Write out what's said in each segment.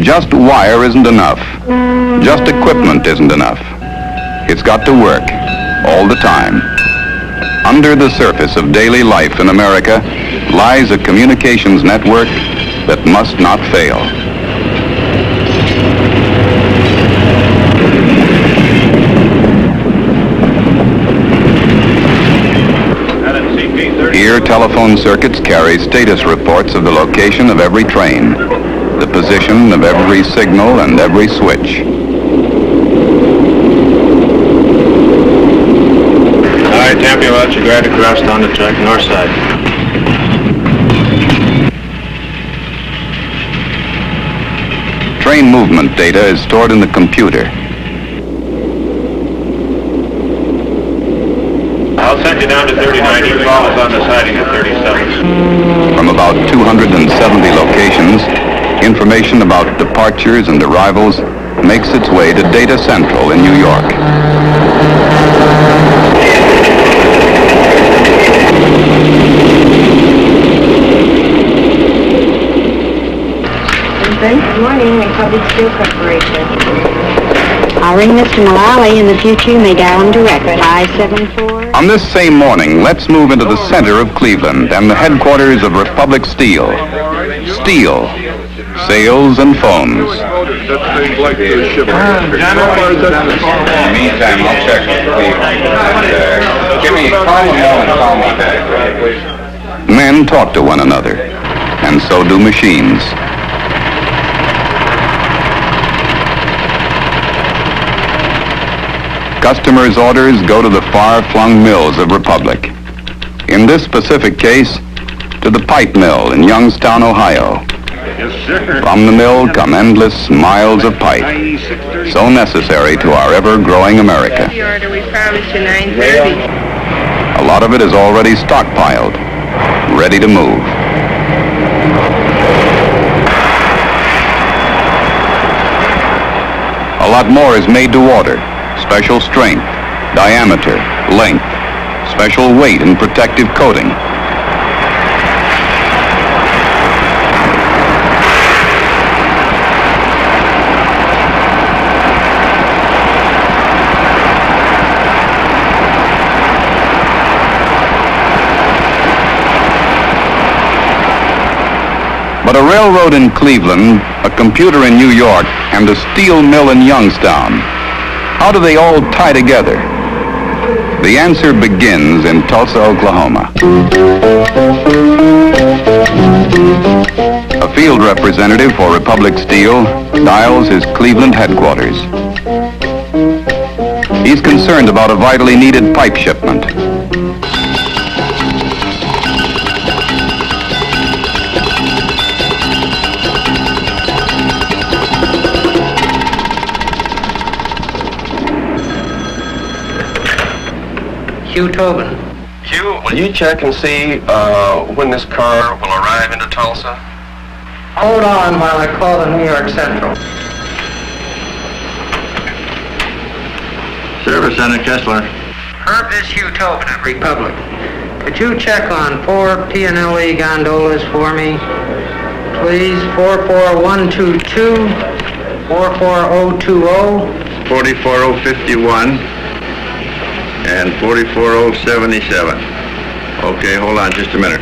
Just wire isn't enough. Just equipment isn't enough. It's got to work all the time. Under the surface of daily life in America lies a communications network that must not fail. Here, telephone circuits carry status reports of the location of every train, the position of every signal and every switch. All right, Tampa, watch your guard across down the track, north side. Train movement data is stored in the computer. I'll send you down to 39. You follow us on the siding at 37. From about 270 locations, information about departures and arrivals makes its way to Data Central in New York. Good morning, Republic Steel Corporation. I'll ring Mr. Mullally. In the future, you may dial him direct, 574. On this same morning, let's move into the center of Cleveland and the headquarters of Republic Steel. Steel, sales and phones. In the meantime, I'll check with Cleveland. Give me a call and call me back, please. Men talk to one another, and so do machines. Customers' orders go to the far-flung mills of Republic. In this specific case, to the pipe mill in Youngstown, Ohio. From the mill come endless miles of pipe, so necessary to our ever-growing America. The order we promised you 9:30. A lot of it is already stockpiled, ready to move. A lot more is made to order. Special strength, diameter, length, special weight and protective coating. But a railroad in Cleveland, a computer in New York, and a steel mill in Youngstown, how do they all tie together? The answer begins in Tulsa, Oklahoma. A field representative for Republic Steel dials his Cleveland headquarters. He's concerned about a vitally needed pipe shipment. Hugh Tobin. Hugh, will you check and see when this car will arrive into Tulsa? Hold on while I call the New York Central. Service Center, Kessler. Herb, this Hugh Tobin at Republic. Could you check on 4 P&LE gondolas for me? Please, 44122, 44020. 44051 and 44077. Okay, hold on just a minute.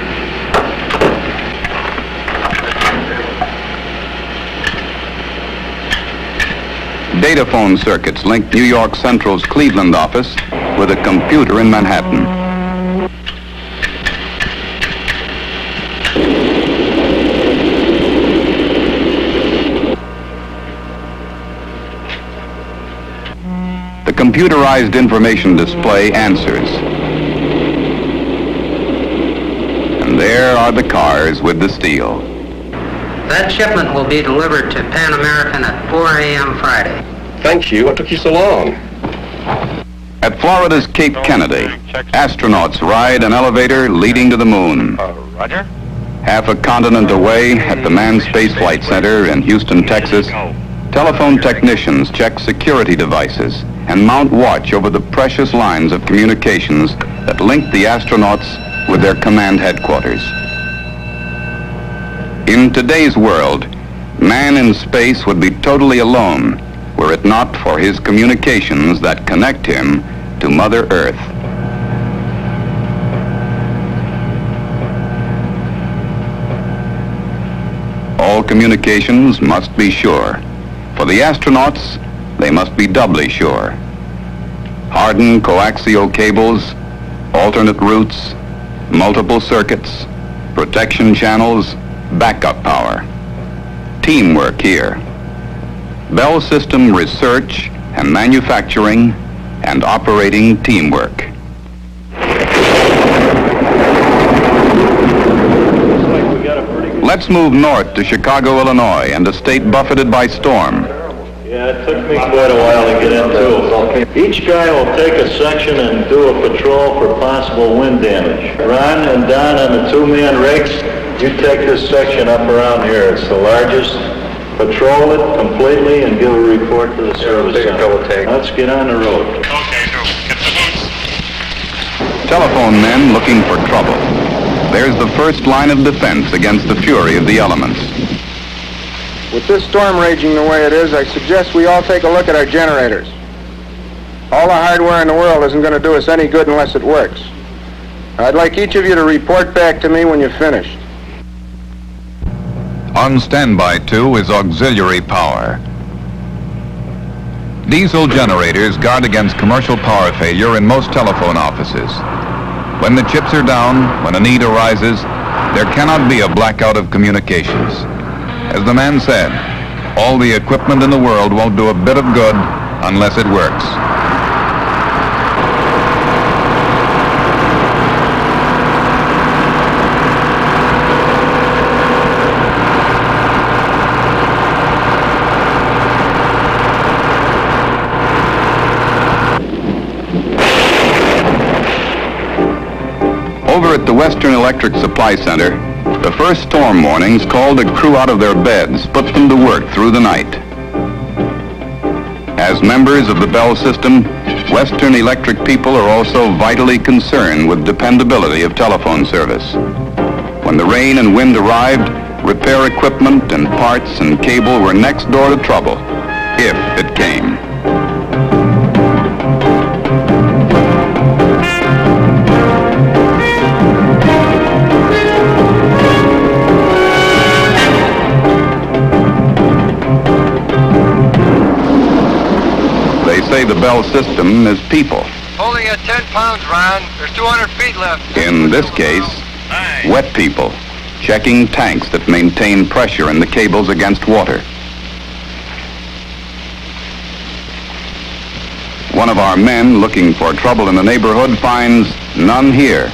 Data phone circuits link New York Central's Cleveland office with a computer in Manhattan. The computerized information display answers. And there are the cars with the steel. That shipment will be delivered to Pan American at 4 a.m. Friday. Thanks, Hugh. What took you so long? At Florida's Cape Kennedy, astronauts ride an elevator leading to the moon. Roger. Half a continent away at the Manned Space Flight Center in Houston, Texas, telephone technicians check security devices and mount watch over the precious lines of communications that link the astronauts with their command headquarters. In today's world, Man in space would be totally alone were it not for his communications that connect him to Mother Earth. All communications must be sure. For the astronauts, they must be doubly sure. Hardened coaxial cables, alternate routes, multiple circuits, protection channels, backup power. Teamwork here. Bell System research and manufacturing and operating teamwork. Let's move north to Chicago, Illinois, and a state buffeted by storm. Yeah, it took me quite a while to get into. Each guy will take a section and do a patrol for possible wind damage. Ron and Don on the two-man rigs, you take this section up around here. It's the largest. Patrol it completely and give a report to the service center. Let's get on the road. Okay, so get the boots. Telephone men looking for trouble. There's the first line of defense against the fury of the elements. With this storm raging the way it is, I suggest we all take a look at our generators. All the hardware in the world isn't going to do us any good unless it works. I'd like each of you to report back to me when you're finished. On standby, too, is auxiliary power. Diesel generators guard against commercial power failure in most telephone offices. When the chips are down, when a need arises, there cannot be a blackout of communications. As the man said, all the equipment in the world won't do a bit of good unless it works. Over at the Western Electric Supply Center, the first storm warnings called a crew out of their beds, put them to work through the night. As members of the Bell System, Western Electric people are also vitally concerned with dependability of telephone service. When the rain and wind arrived, repair equipment and parts and cable were next door to trouble, if it came. Say the Bell System is people. Holding at 10 pounds, Ron. There's 200 feet left. In this case, wet people, checking tanks that maintain pressure in the cables against water. One of our men looking for trouble in the neighborhood finds none here.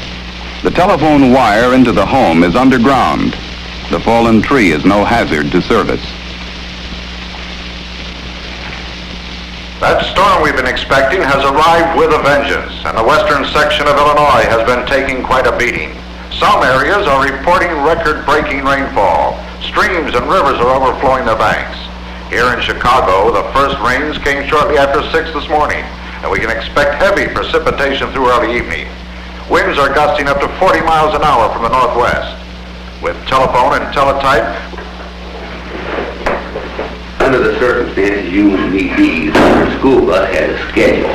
The telephone wire into the home is underground. The fallen tree is no hazard to service. That storm we've been expecting has arrived with a vengeance, and the western section of Illinois has been taking quite a beating. Some areas are reporting record-breaking rainfall. Streams and rivers are overflowing their banks. Here in Chicago, the first rains came shortly after 6 this morning, and we can expect heavy precipitation through early evening. Winds are gusting up to 40 miles an hour from the northwest. With telephone and teletype, under the circumstances, you and me bees on our school bus had a schedule.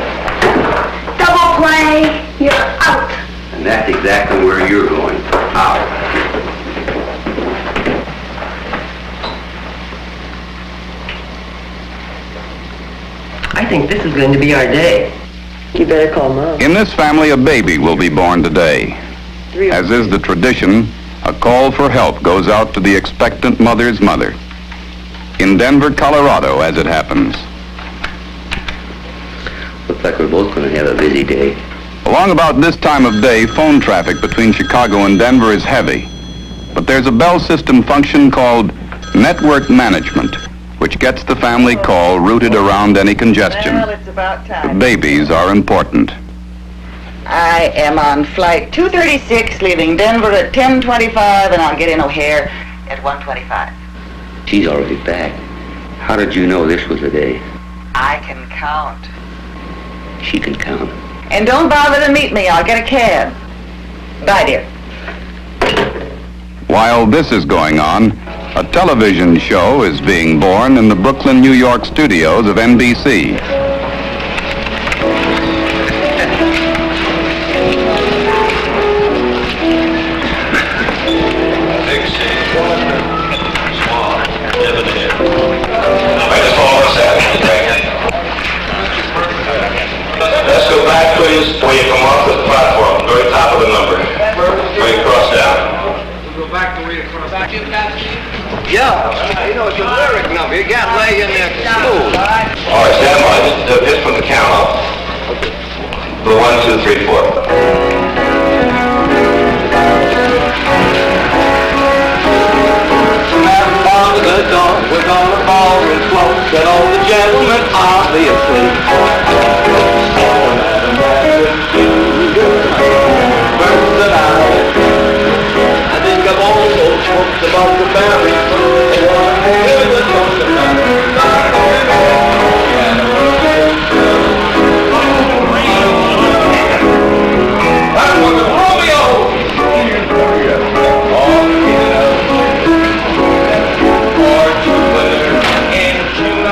Double play, you're out. And that's exactly where you're going, out. I think this is going to be our day. You better call Mom. In this family, a baby will be born today. As is the tradition, a call for help goes out to the expectant mother's mother. In Denver, Colorado, as it happens. Looks like we're both going to have a busy day. Along about this time of day, phone traffic between Chicago and Denver is heavy. But there's a Bell System function called network management, which gets the family call routed around any congestion. Well, it's about time. The babies are important. I am on flight 236, leaving Denver at 10:25, and I'll get in O'Hare at 1:25. She's already back. How did you know this was the day? I can count. She can count. And don't bother to meet me. I'll get a cab. Bye, dear. While this is going on, A television show is being born in the Brooklyn, New York studios of NBC. Let's go back, please, when you come off the platform, very top of the number. Where you cross down. Go back to where you cross. Yeah, you know, it's a lyric number. You can't lay in there smooth. All right, stand by. Just from the count off. The 1, 2, 3, 4. On the dawn, we're gonna ball and float. Get all the gentlemen obviously. First that I think I've also smoked about the berry.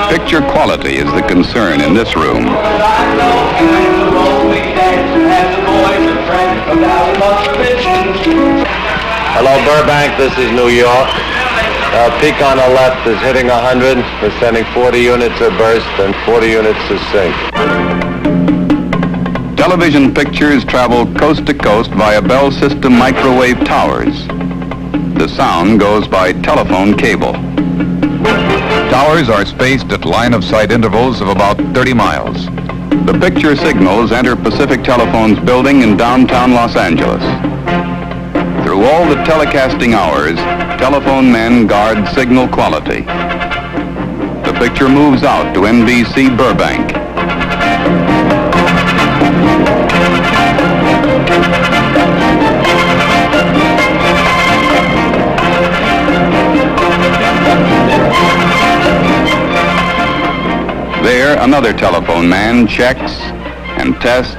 Picture quality is the concern in this room. Hello, Burbank. This is New York. Peak on the left is hitting 100. We're sending 40 units a burst and 40 units a sync. Television pictures travel coast to coast via Bell System microwave towers. The sound goes by telephone cable. Towers are spaced at line-of-sight intervals of about 30 miles. The picture signals enter Pacific Telephone's building in downtown Los Angeles. Through all the telecasting hours, telephone men guard signal quality. The picture moves out to NBC Burbank. There, another telephone man checks and tests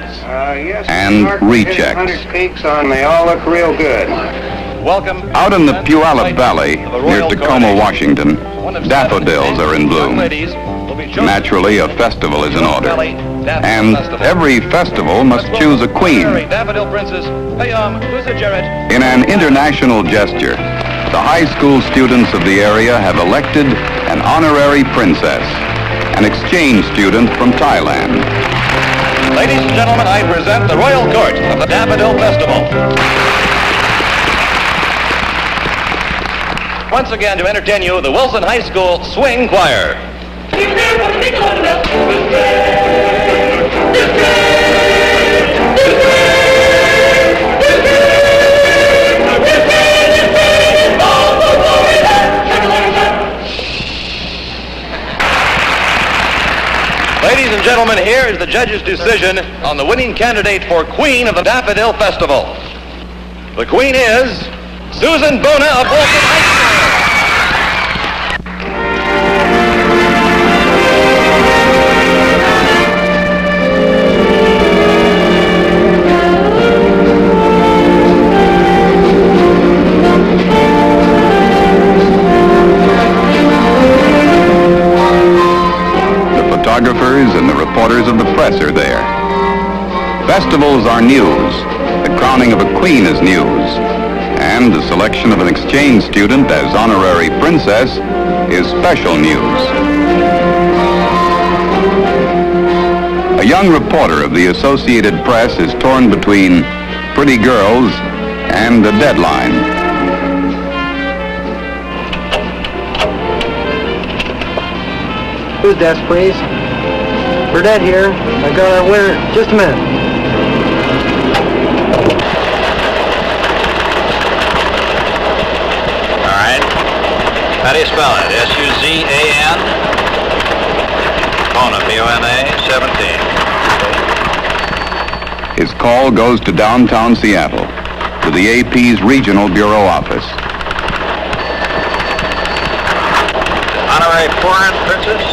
and rechecks. 100 peaks on, they all look real good. Welcome. Out in the Puyallup Valley, near Tacoma, Washington, daffodils are in bloom. Naturally, a festival is in order. And every festival must choose a queen. In an international gesture, the high school students of the area have elected an honorary princess, an exchange student from Thailand. Ladies and gentlemen, I present the Royal Court of the Daffodil Festival. Once again, to entertain you, the Wilson High School Swing Choir. Ladies and gentlemen, here is the judge's decision on the winning candidate for Queen of the Daffodil Festival. The Queen is Susan Bona of Wilson High School. Photographers and the reporters of the press are there. Festivals are news. The crowning of a queen is news. And the selection of an exchange student as honorary princess is special news. A young reporter of the Associated Press is torn between pretty girls and a deadline. Who's desk, please? Burdette here. I got our winner. Just a minute. All right. How do you spell it? S-U-Z-A-N? Bona, B-O-N-A, 17. His call goes to downtown Seattle, to the AP's regional bureau office. Honorary foreign princess?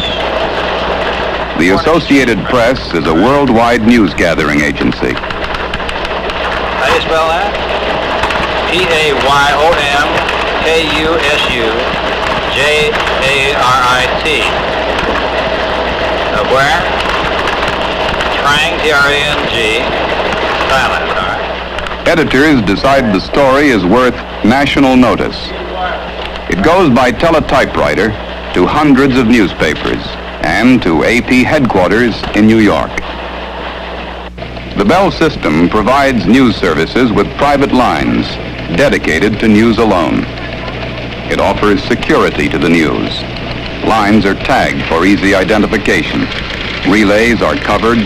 The Associated Press is a worldwide news gathering agency. How do you spell that? P-A-Y-O-N-K-U-S-U J-A-R-I-T. Where? Trang, T-R-A-N-G. Silent, all right. Editors decide the story is worth national notice. It goes by teletypewriter to hundreds of newspapers and to AP headquarters in New York. The Bell system provides news services with private lines dedicated to news alone. It offers security to the news. Lines are tagged for easy identification. Relays are covered.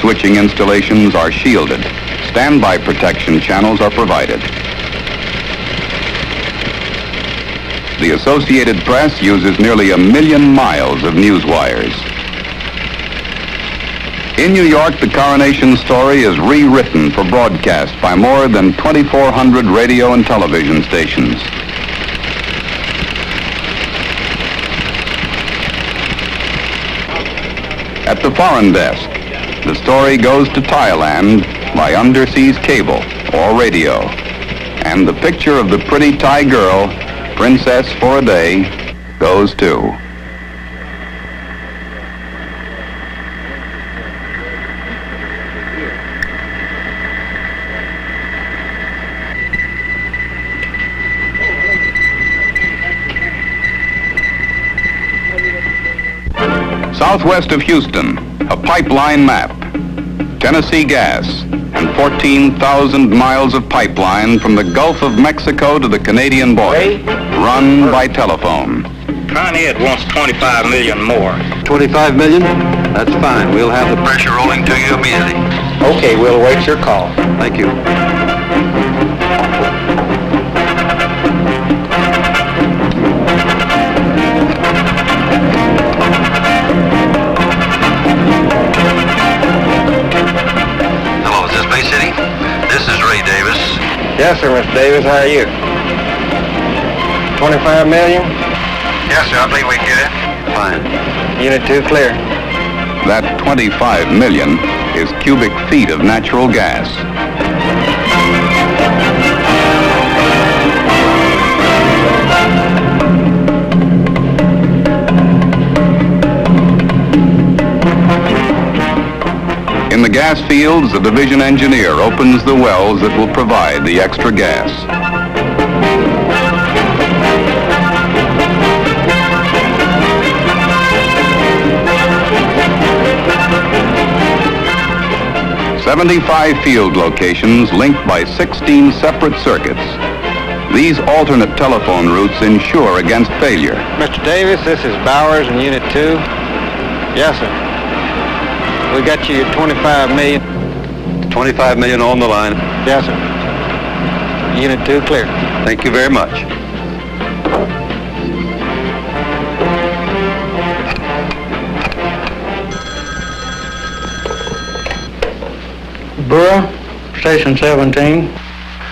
Switching installations are shielded. Standby protection channels are provided. The Associated Press uses nearly 1 million miles of news wires. In New York, the coronation story is rewritten for broadcast by more than 2,400 radio and television stations. At the foreign desk, the story goes to Thailand by underseas cable or radio. And the picture of the pretty Thai girl, Princess for a Day, goes too. Southwest of Houston, a pipeline map. Tennessee Gas and 14,000 miles of pipeline from the Gulf of Mexico to the Canadian border, run by telephone. Con Ed wants 25 million more. 25 million? That's fine. We'll have the pressure rolling to you immediately. Okay, we'll await your call. Thank you. Yes, sir, Mr. Davis. How are you? 25 million? Yes, sir, I believe we can get it. Fine. Unit 2 clear. That 25 million is cubic feet of natural gas. In the gas fields, the division engineer opens the wells that will provide the extra gas. "75 field locations linked by 16 separate circuits. These alternate telephone routes ensure against failure." Mr. Davis, this is Bowers in Unit 2. Yes, sir. We got you your 25 million. 25 million on the line. Yes, sir. Unit 2 clear. Thank you very much. Brewer, Station 17.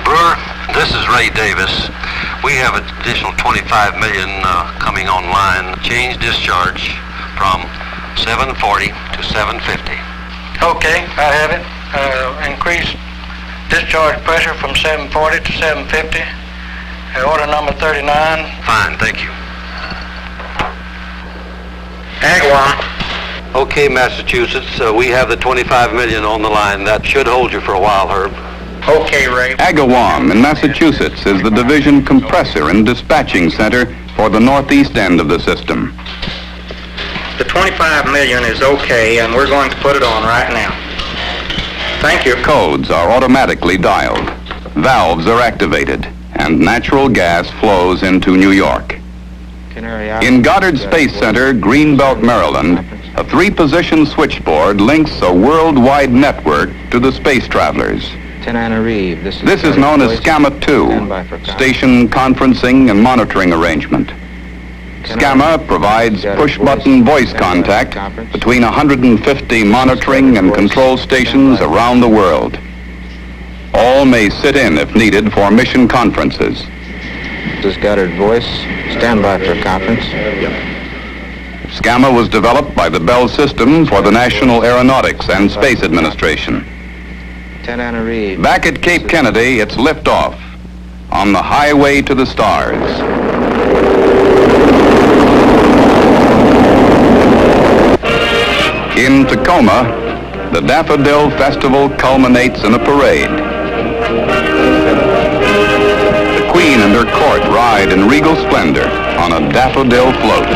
Brewer, this is Ray Davis. We have an additional 25 million coming online. Change discharge from 740 to 750. Okay, I have it. Increase discharge pressure from 740 to 750. Order number 39. Fine, thank you. Agawam. Okay, Massachusetts, we have the 25 million on the line. That should hold you for a while, Herb. Okay, Ray. Agawam in Massachusetts is the division compressor and dispatching center for the northeast end of the system. The 25 million is okay, and we're going to put it on right now. Thank you. Codes are automatically dialed. Valves are activated, and natural gas flows into New York. In Goddard Space Center, Greenbelt, Maryland, a 3-position switchboard links a worldwide network to the space travelers. This is known as SCAMA 2, Station Conferencing and Monitoring Arrangement. SCAMA provides push-button voice contact between 150 monitoring and control stations around the world. All may sit in if needed for mission conferences. This is Goddard Voice. Stand by for a conference. SCAMA was developed by the Bell System for the National Aeronautics and Space Administration. Back at Cape Kennedy, it's liftoff on the highway to the stars. In Tacoma, the Daffodil Festival culminates in a parade. The Queen and her court ride in regal splendor on a daffodil float.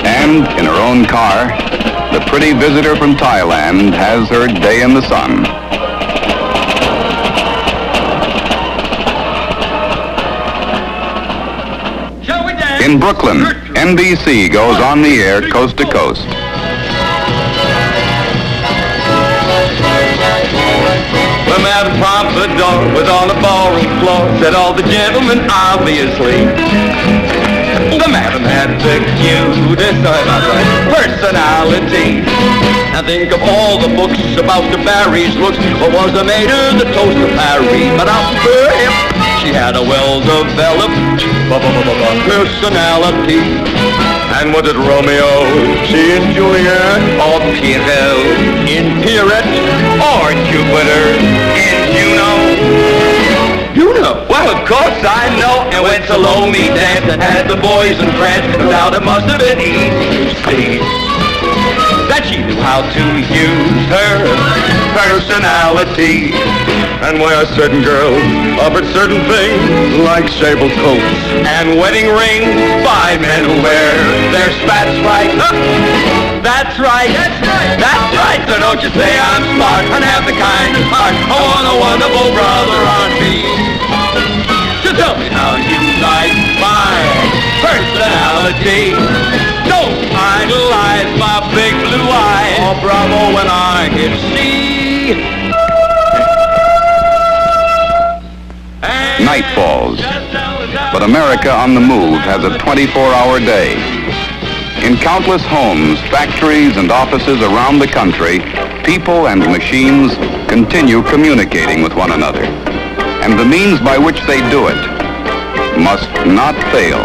And in her own car, the pretty visitor from Thailand has her day in the sun. In Brooklyn, NBC goes on the air coast to coast. The Madam Pompadour was on the ballroom floor, said all the gentlemen, obviously. The Madam had the cutest personality. Now think of all the books about the Barry's looks. What was the mater, the toast of Harry? But out for him, she had a well-developed personality. And what did Romeo, she and Juliet, or Pierrot in Pierrette, or Jupiter in Juno? Juno? Well, of course I know. And when Salome danced and had the boys in France, no doubt it must have been easy to see that she knew how to use her personality. And why certain girls offered certain things like sable coats and wedding rings by men who wear their spats right. That's right. That's right. That's right. So don't you say I'm smart and have the kind of heart. I want a wonderful brother on me. So tell me how you like my personality. Don't idolize my big blue eye. Oh, bravo when I can see. Night falls, but America on the move has a 24-hour day. In countless homes, factories, and offices around the country, people and machines continue communicating with one another. And the means by which they do it must not fail.